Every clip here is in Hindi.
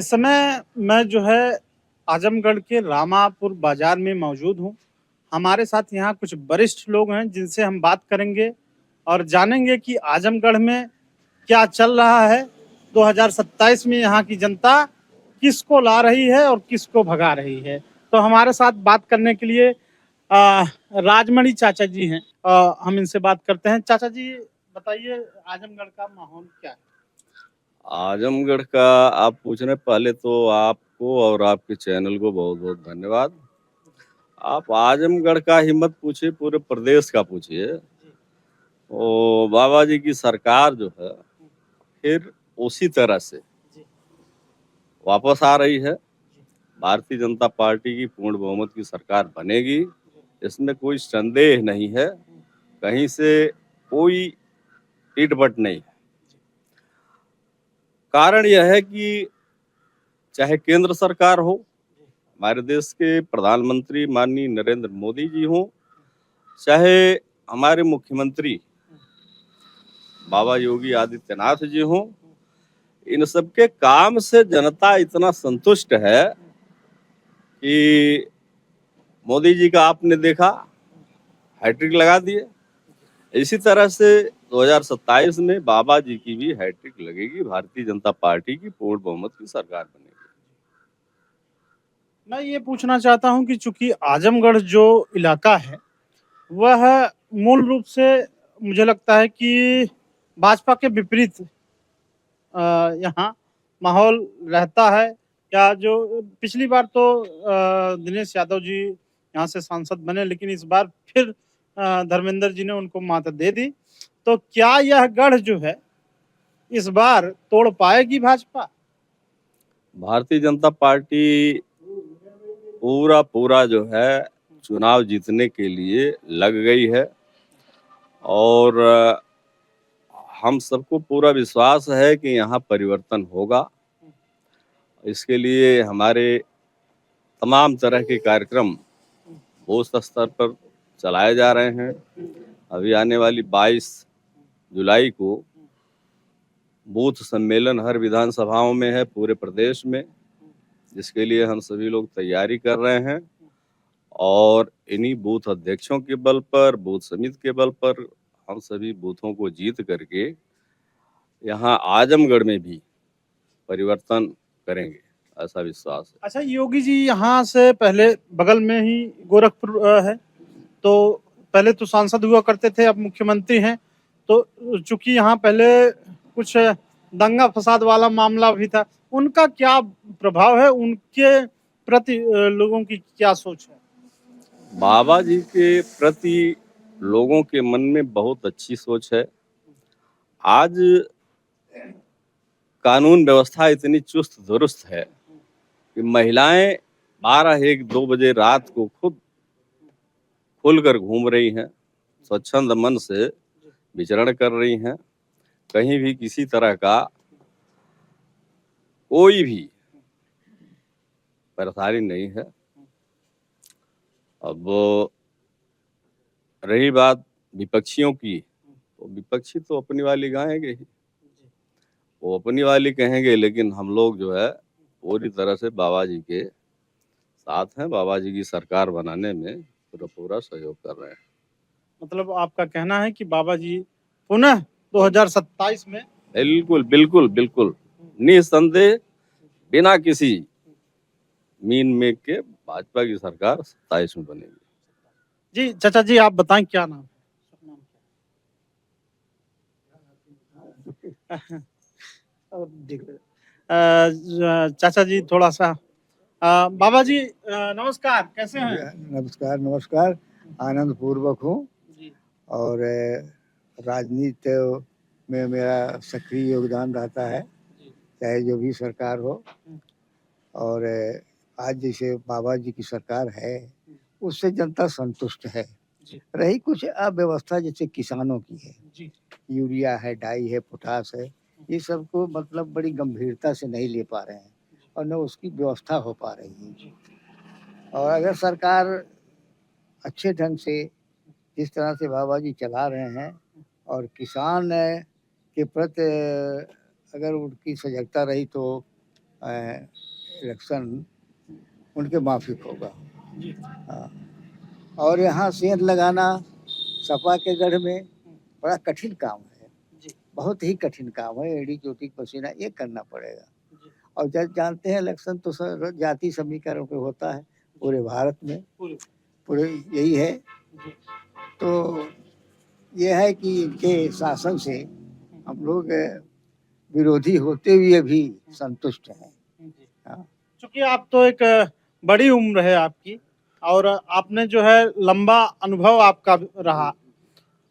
इस समय मैं जो है आजमगढ़ के रामापुर बाजार में मौजूद हूँ। हमारे साथ यहाँ कुछ वरिष्ठ लोग हैं जिनसे हम बात करेंगे और जानेंगे कि आजमगढ़ में क्या चल रहा है। 2027 में यहाँ की जनता किसको ला रही है और किसको भगा रही है। तो हमारे साथ बात करने के लिए राजमणि चाचा जी हैं। हम इनसे बात करते हैं। चाचा जी बताइए आजमगढ़ का माहौल क्या है? आजमगढ़ का आप पूछ रहे हैं, पहले तो आपको और आपके चैनल को बहुत बहुत धन्यवाद। आप आजमगढ़ का ही मत पूछिए, पूरे प्रदेश का पूछिए। ओ बाबा जी की सरकार जो है फिर उसी तरह से वापस आ रही है। भारतीय जनता पार्टी की पूर्ण बहुमत की सरकार बनेगी, इसमें कोई संदेह नहीं है। कहीं से कोई इटबट नहीं। कारण यह है कि चाहे केंद्र सरकार हो, हमारे देश के प्रधानमंत्री माननीय नरेंद्र मोदी जी हों, चाहे हमारे मुख्यमंत्री बाबा योगी आदित्यनाथ जी हों, इन सबके काम से जनता इतना संतुष्ट है कि मोदी जी का आपने देखा हैट्रिक लगा दिए। इसी तरह से 2027 में बाबा जी की भी हैट्रिक लगेगी, भारतीय जनता पार्टी की पूर्ण बहुमत की सरकार बनेगी। मैं ये पूछना चाहता हूँ कि चूंकि आजमगढ़ जो इलाका है वह मूल रूप से मुझे लगता है कि भाजपा के विपरीत यहाँ माहौल रहता है। या जो पिछली बार तो दिनेश यादव जी यहाँ से सांसद बने, लेकिन इस बार फिर धर्मेंद्र जी ने उनको मात दे दी। तो क्या यह गढ़ जो है इस बार तोड़ पाएगी भाजपा? भारतीय जनता पार्टी पूरा जो है चुनाव जीतने के लिए लग गई है और हम सबको पूरा विश्वास है कि यहाँ परिवर्तन होगा। इसके लिए हमारे तमाम तरह के कार्यक्रम बूथ स्तर पर चलाए जा रहे हैं। अभी आने वाली 22 जुलाई को बूथ सम्मेलन हर विधानसभाओं में है पूरे प्रदेश में, जिसके लिए हम सभी लोग तैयारी कर रहे हैं और इन्हीं बूथ अध्यक्षों के बल पर, बूथ समिति के बल पर हम सभी बूथों को जीत करके यहाँ आजमगढ़ में भी परिवर्तन करेंगे, ऐसा विश्वास है। अच्छा, योगी जी यहाँ से पहले बगल में ही गोरखपुर है, तो पहले तो सांसद हुआ करते थे, अब मुख्यमंत्री हैं। तो चूंकि यहाँ पहले कुछ दंगा फसाद वाला मामला भी था, उनका क्या प्रभाव है, उनके प्रति लोगों की क्या सोच है? बाबा जी के प्रति लोगों के मन में बहुत अच्छी सोच है। आज कानून व्यवस्था इतनी चुस्त दुरुस्त है कि महिलाएं 12, 1, 2 बजे रात को खुद खुलकर घूम रही हैं, स्वच्छंद मन से विचरण कर रही हैं। कहीं भी किसी तरह का कोई भी परेशानी नहीं है। अब रही बात विपक्षियों की, तो विपक्षी तो अपनी वाली गाएंगे ही, वो अपनी वाली कहेंगे, लेकिन हम लोग जो है पूरी तरह से बाबा जी के साथ हैं। बाबा जी की सरकार बनाने में पूरा सहयोग कर रहे हैं। मतलब आपका कहना है कि बाबा जी पुनः 2027 में? बिल्कुल बिल्कुल बिल्कुल, निसंदेह, बिना किसी मीन मेक के भाजपा की सरकार 27 में बनेगी। जी चाचा जी, आप बताएं क्या नाम है? चाचा जी थोड़ा सा बाबा जी नमस्कार, कैसे हैं? नमस्कार नमस्कार, आनंद पूर्वक हूँ जी और राजनीति में मेरा सक्रिय योगदान रहता है, चाहे जो भी सरकार हो। और आज जैसे बाबा जी की सरकार है, उससे जनता संतुष्ट है। रही कुछ अव्यवस्था जैसे किसानों की है, यूरिया है, डाई है, पोटास है, ये सब को मतलब बड़ी गंभीरता से नहीं ले पा रहे हैं और न उसकी व्यवस्था हो पा रही है। और अगर सरकार अच्छे ढंग से जिस तरह से बाबा जी चला रहे हैं और किसान के प्रति अगर उनकी सजगता रही तो इलेक्शन उनके माफिक होगा। जी। हाँ, और यहाँ सेंध लगाना सपा के गढ़ में बड़ा कठिन काम है, जी। बहुत ही कठिन काम है। एड़ी चोटी पसीना ये करना पड़ेगा। जी। और जब जानते हैं इलेक्शन तो जाति समीकरण पे होता है पूरे भारत में, पूरे यही है। जी। तो ये है कि इनके शासन से हम लोग विरोधी होते हुए भी संतुष्ट हैं। जी। हाँ। चूँकि आप तो एक बड़ी उम्र है आपकी और आपने जो है लंबा अनुभव आपका रहा।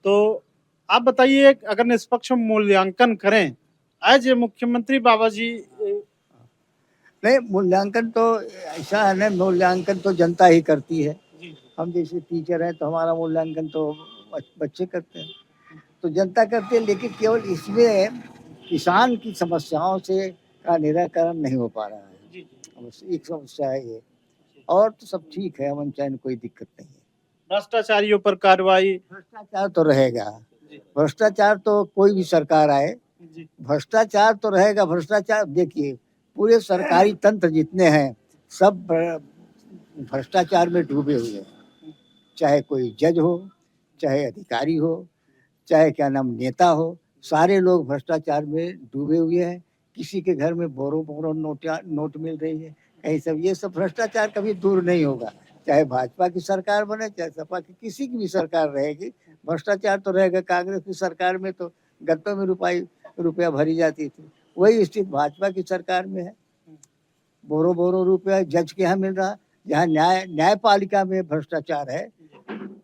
तो आप बताइए अगर निष्पक्ष मूल्यांकन करें, एज़ ए मुख्यमंत्री बाबा जी नहीं, मूल्यांकन तो ऐसा है ना, मूल्यांकन तो जनता ही करती है। जी। हम जैसे टीचर हैं तो हमारा मूल्यांकन तो बच्चे करते हैं, तो जनता करती है। लेकिन केवल इसमें किसान की समस्याओं से का निराकरण नहीं हो पा रहा है। जी। बस एक समस्या है ये, और तो सब ठीक है, अमन चैन कोई दिक्कत नहीं है। भ्रष्टाचारियों पर कार्रवाई। भ्रष्टाचार तो रहेगा, जी। भ्रष्टाचार तो कोई भी सरकार आए, जी। भ्रष्टाचार तो रहेगा। भ्रष्टाचार देखिए, पूरे सरकारी तंत्र जितने हैं सब भ्रष्टाचार में डूबे हुए हैं। चाहे कोई जज हो, चाहे अधिकारी हो, चाहे क्या नाम नेता हो, सारे लोग भ्रष्टाचार में डूबे हुए हैं। किसी के घर में बोरो बोरो नोट मिल रही है, कहीं सब। ये सब भ्रष्टाचार कभी दूर नहीं होगा, चाहे भाजपा की सरकार बने, चाहे सपा की, किसी की भी सरकार रहेगी, भ्रष्टाचार तो रहेगा। कांग्रेस की सरकार में तो गत्तों में रुपया भरी जाती थी, वही स्थिति भाजपा की सरकार में है। बोरो बोरो रुपया जज के यहाँ मिल रहा। जहाँ न्यायपालिका में भ्रष्टाचार है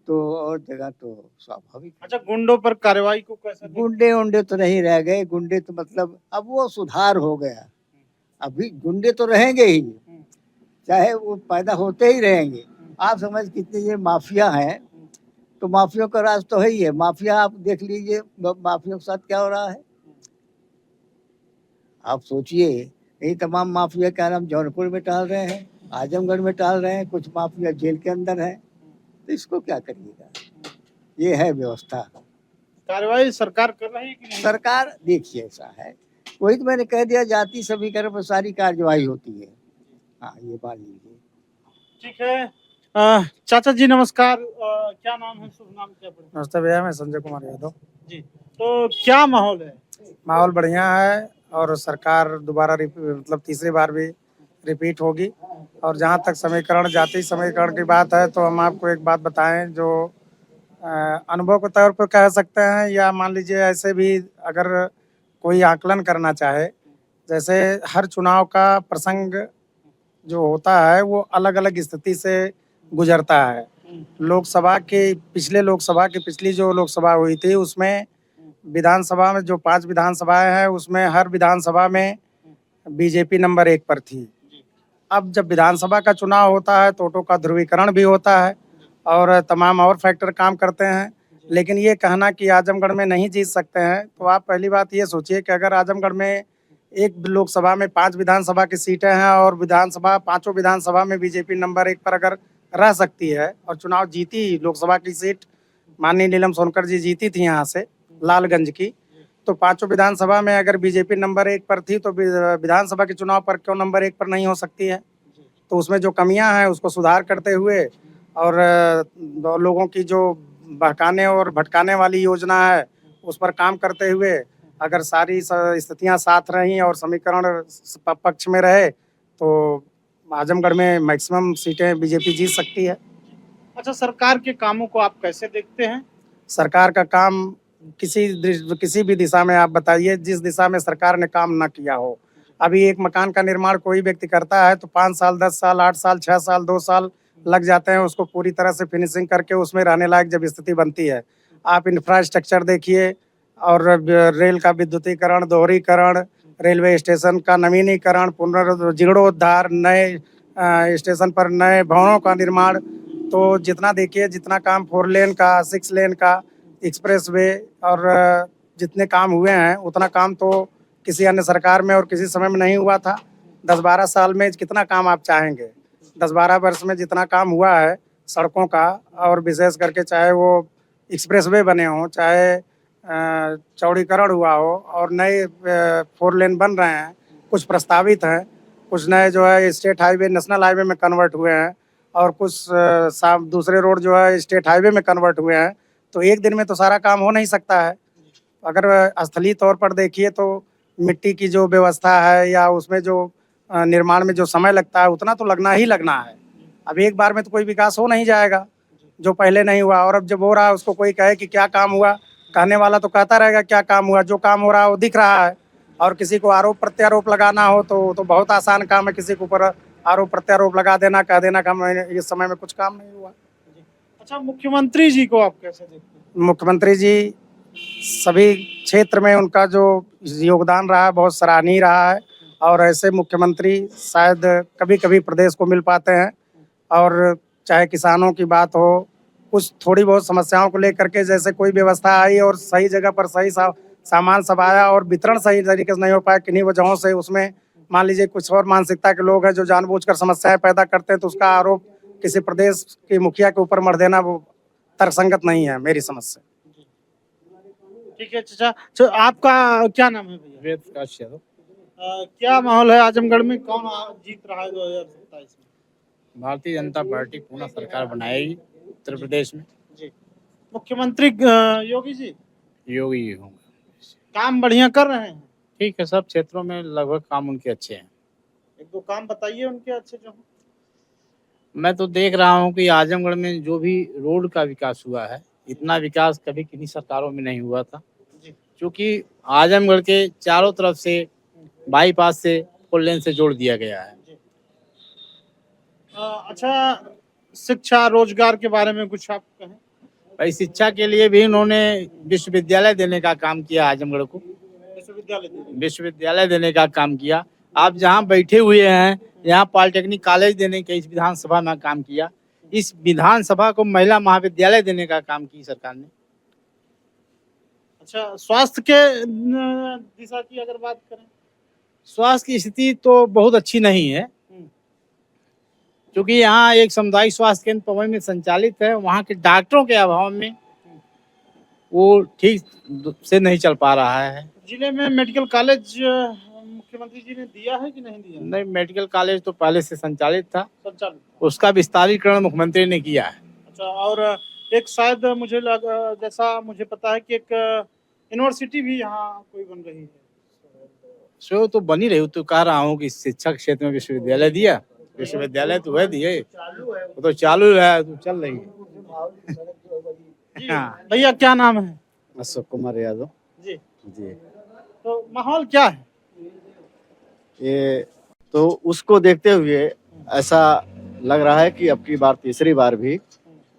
तो और जगह तो स्वाभाविक। अच्छा, गुंडों पर कार्रवाई को कैसे देखते हैं? गुंडे उंडे तो नहीं रह गए, गुंडे तो मतलब अब वो सुधार हो गया। अभी गुंडे तो रहेंगे ही, चाहे वो पैदा होते ही रहेंगे। आप समझ कितने ये माफिया हैं, तो माफियों का राज तो है ही है। माफिया आप देख लीजिए, माफियों के साथ क्या हो रहा है। आप सोचिए, यही तमाम माफिया क्या नाम जौनपुर में टहल रहे हैं, आजमगढ़ में टहल रहे हैं, कुछ माफिया जेल के अंदर है। तो इसको क्या करिएगा, ये है व्यवस्था। कार्रवाई सरकार कर रही है कि नहीं? सरकार देखिए ऐसा है, वही तो मैंने कह दिया, जाति समीकरण पर सारी कार्यवाही होती है। हाँ, ये मान लीजिए। ठीक है। चाचा जी नमस्कार। क्या नाम है, शुभ नाम क्या पड़ेगा? नमस्ते भैया, मैं संजय कुमार यादव। जी। तो क्या माहौल है? माहौल बढ़िया है और सरकार दोबारा मतलब तीसरी बार भी रिपीट होगी। और जहाँ तक समीकरण, जाति समीकरण की बात है, तो हम आपको एक बात बताएं जो अनुभव के तौर पर कह सकते हैं, या मान लीजिए ऐसे भी अगर कोई आकलन करना चाहे, जैसे हर चुनाव का प्रसंग जो होता है वो अलग अलग स्थिति से गुजरता है। लोकसभा की पिछली जो लोकसभा हुई थी उसमें विधानसभा में जो 5 विधानसभाएं हैं उसमें हर विधानसभा में बीजेपी नंबर 1 पर थी। अब जब विधानसभा का चुनाव होता है तो वोटों का ध्रुवीकरण भी होता है और तमाम और फैक्टर काम करते हैं। लेकिन ये कहना कि आजमगढ़ में नहीं जीत सकते हैं, तो आप पहली बात ये सोचिए कि अगर आजमगढ़ में एक लोकसभा में 5 विधानसभा की सीटें हैं और पाँचों विधानसभा में बीजेपी नंबर 1 पर अगर रह सकती है और चुनाव जीती, लोकसभा की सीट माननीय नीलम सोनकर जी जीती थी यहाँ से लालगंज की, तो पांचों विधानसभा में अगर बीजेपी नंबर 1 पर थी तो विधानसभा के चुनाव पर क्यों नंबर 1 पर नहीं हो सकती है। तो उसमें जो कमियां हैं उसको सुधार करते हुए और लोगों की जो बहकाने और भटकाने वाली योजना है उस पर काम करते हुए अगर सारी स्थितियां साथ रहीं और समीकरण पक्ष में रहे तो आजमगढ़ में मैक्सिमम सीटें बीजेपी जीत सकती है। अच्छा, सरकार के कामों को आप कैसे देखते हैं? सरकार का काम किसी भी दिशा में आप बताइए, जिस दिशा में सरकार ने काम ना किया हो। अभी एक मकान का निर्माण कोई व्यक्ति करता है तो 5 साल, 10 साल, 8 साल, 6 साल, 2 साल लग जाते हैं उसको पूरी तरह से फिनिशिंग करके उसमें रहने लायक जब स्थिति बनती है। आप इंफ्रास्ट्रक्चर देखिए और रेल का विद्युतीकरण, दोहरीकरण, रेलवे स्टेशन का नवीनीकरण, जीर्णोद्धार, नए स्टेशन पर नए भवनों का निर्माण, तो जितना देखिए, जितना काम 4 लेन का, 6 लेन का, एक्सप्रेसवे और जितने काम हुए हैं उतना काम तो किसी अन्य सरकार में और किसी समय में नहीं हुआ था। 10-12 साल में कितना काम आप चाहेंगे? 10-12 वर्ष में जितना काम हुआ है सड़कों का, और विशेष करके चाहे वो एक्सप्रेसवे बने हों, चाहे चौड़ीकरण हुआ हो और नए 4 लेन बन रहे हैं, कुछ प्रस्तावित हैं, कुछ नए जो है स्टेट हाईवे नेशनल हाईवे में कन्वर्ट हुए हैं और कुछ दूसरे रोड जो है स्टेट हाईवे में कन्वर्ट हुए हैं। तो एक दिन में तो सारा काम हो नहीं सकता है। अगर स्थलीय तौर पर देखिए तो मिट्टी की जो व्यवस्था है या उसमें जो निर्माण में जो समय लगता है उतना तो लगना ही लगना है। अब एक बार में तो कोई विकास हो नहीं जाएगा जो पहले नहीं हुआ, और अब जब हो रहा है उसको कोई कहे कि क्या काम हुआ, कहने वाला तो कहता रहेगा क्या काम हुआ। जो काम हो रहा है वो दिख रहा है, और किसी को आरोप प्रत्यारोप लगाना हो तो बहुत आसान काम है। किसी के ऊपर आरोप प्रत्यारोप लगा देना, कह देना कि इस समय में कुछ काम नहीं हुआ। अच्छा, मुख्यमंत्री जी को आप कैसे देखते हैं? मुख्यमंत्री जी सभी क्षेत्र में उनका जो योगदान रहा है बहुत सराहनीय रहा है, और ऐसे मुख्यमंत्री शायद कभी कभी प्रदेश को मिल पाते हैं। और चाहे किसानों की बात हो, कुछ थोड़ी बहुत समस्याओं को लेकर के जैसे कोई व्यवस्था आई और सही जगह पर सही सामान सब आया और वितरण सही तरीके से नहीं हो पाया किन्हीं वजहों से, उसमें मान लीजिए कुछ और मानसिकता के लोग हैं जो जानबूझकर समस्याएं पैदा करते हैं, तो उसका आरोप किसी प्रदेश के मुखिया के ऊपर मढ़ देना वो तर्कसंगत नहीं है मेरी समझ से। ठीक है चाचा। तो आपका क्या नाम है भैया? वेद प्रकाश यादव। क्या माहौल है आजमगढ़ में, कौन जीत रहा है 2027 में? भारतीय जनता पार्टी पुनः सरकार बनाएगी उत्तर प्रदेश में। जी। मुख्यमंत्री योगी जी योगी होंगे। काम बढ़िया कर रहे हैं? ठीक है, सब क्षेत्रों में लगभग काम उनके अच्छे हैं। एक दो काम बताइए उनके अच्छे जो हों। मैं तो देख रहा हूँ कि आजमगढ़ में जो भी रोड का विकास हुआ है, इतना विकास कभी किन्हीं सरकारों में नहीं हुआ था। क्योंकि आजमगढ़ के चारों तरफ से बाईपास से 4 लेन से जोड़ दिया गया है। अच्छा, शिक्षा रोजगार के बारे में कुछ आप कहें? भाई शिक्षा के लिए भी उन्होंने विश्वविद्यालय देने का काम किया आजमगढ़ को। विश्वविद्यालय देने का काम किया। आप जहाँ बैठे हुए हैं यहाँ पॉलिटेक्निक कॉलेज देने के इस विधानसभा में काम किया। इस विधानसभा को महिला महाविद्यालय देने का काम की सरकार ने। अच्छा, स्वास्थ्य के दिशा की अगर बात करें, स्वास्थ्य की स्थिति तो बहुत अच्छी नहीं है, क्योंकि यहाँ एक सामुदायिक स्वास्थ्य केंद्र पवई में संचालित है। वहाँ के डॉक्टरों के अभाव में वो ठीक से नहीं चल पा रहा है। जिले में मेडिकल कॉलेज मुख्यमंत्री जी ने दिया है कि नहीं दिया? नहीं, मेडिकल कॉलेज तो पहले से संचालित था, संचालित, उसका विस्तारीकरण मुख्यमंत्री ने किया है। अच्छा, और एक शायद मुझे लगा, जैसा मुझे पता है कि एक यूनिवर्सिटी भी यहाँ कोई बन रही है। सो तो बनी रही, तो कह रहा हूँ कि शिक्षा क्षेत्र में विश्वविद्यालय दिया, विश्वविद्यालय तो वह दिए, वो तो चालू है, तो चल रही है। हाँ। भैया क्या नाम है? अशोक कुमार यादव जी। जी। तो माहौल क्या है? ये तो उसको देखते हुए ऐसा लग रहा है कि अब की बार तीसरी बार भी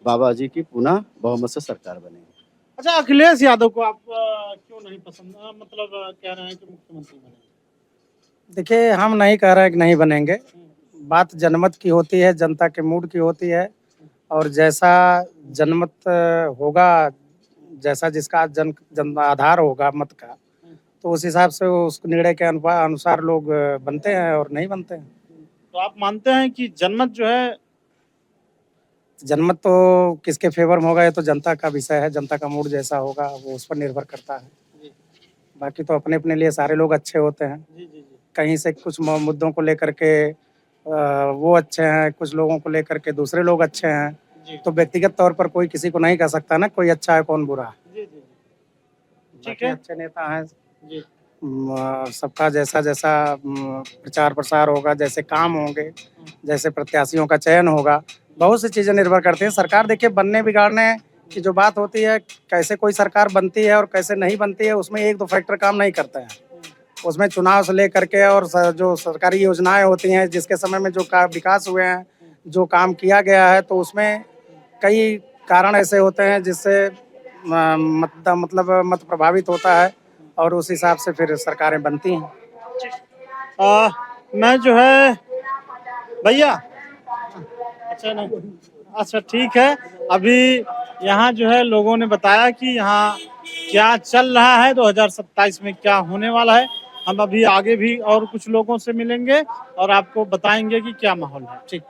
बाबा जी की पुनः बहुमत से सरकार बनेगी। अच्छा, अखिलेश यादव को आप क्यों नहीं पसंद, मतलब कह रहे हैं कि मुख्यमंत्री बनेंगे? देखिए, हम नहीं कह रहे हैं कि नहीं बनेंगे। बात जनमत की होती है, जनता के मूड की होती है, और जैसा जनमत होगा, जैसा जिसका जन आधार होगा मत का, तो उस हिसाब से उस निर्णय के अनुसार लोग बनते हैं और नहीं बनते हैं। तो आप मानते हैं कि जनमत जो है, जनमत तो किसके फेवर में होगा ये तो जनता का विषय है। जनता का मूड जैसा होगा वो उस पर निर्भर करता है। बाकी तो अपने अपने लिए सारे लोग अच्छे होते हैं। कहीं से कुछ मुद्दों को लेकर के वो अच्छे हैं, कुछ लोगों को लेकर के दूसरे लोग अच्छे हैं। तो व्यक्तिगत तौर पर कोई किसी को नहीं कह सकता ना कोई अच्छा है कौन बुरा है। ठीक है, अच्छे नेता हैं। सबका जैसा जैसा प्रचार प्रसार होगा, जैसे काम होंगे, जैसे प्रत्याशियों का चयन होगा, बहुत सी चीज़ें निर्भर करती हैं। सरकार देखिए बनने बिगाड़ने की जो बात होती है, कैसे कोई सरकार बनती है और कैसे नहीं बनती है, उसमें एक दो फैक्टर काम नहीं करते हैं। उसमें चुनाव से लेकर के और जो सरकारी योजनाएं होती हैं, जिसके समय में जो विकास हुए हैं, जो काम किया गया है, तो उसमें कई कारण ऐसे होते हैं जिससे मत प्रभावित होता है और उस हिसाब से फिर सरकारें बनती हैं। मैं जो है भैया, अच्छा नहीं, अच्छा ठीक है। अभी यहाँ जो है लोगों ने बताया कि यहाँ क्या चल रहा है, 2027 में क्या होने वाला है। हम अभी आगे भी और कुछ लोगों से मिलेंगे और आपको बताएंगे कि क्या माहौल है। ठीक।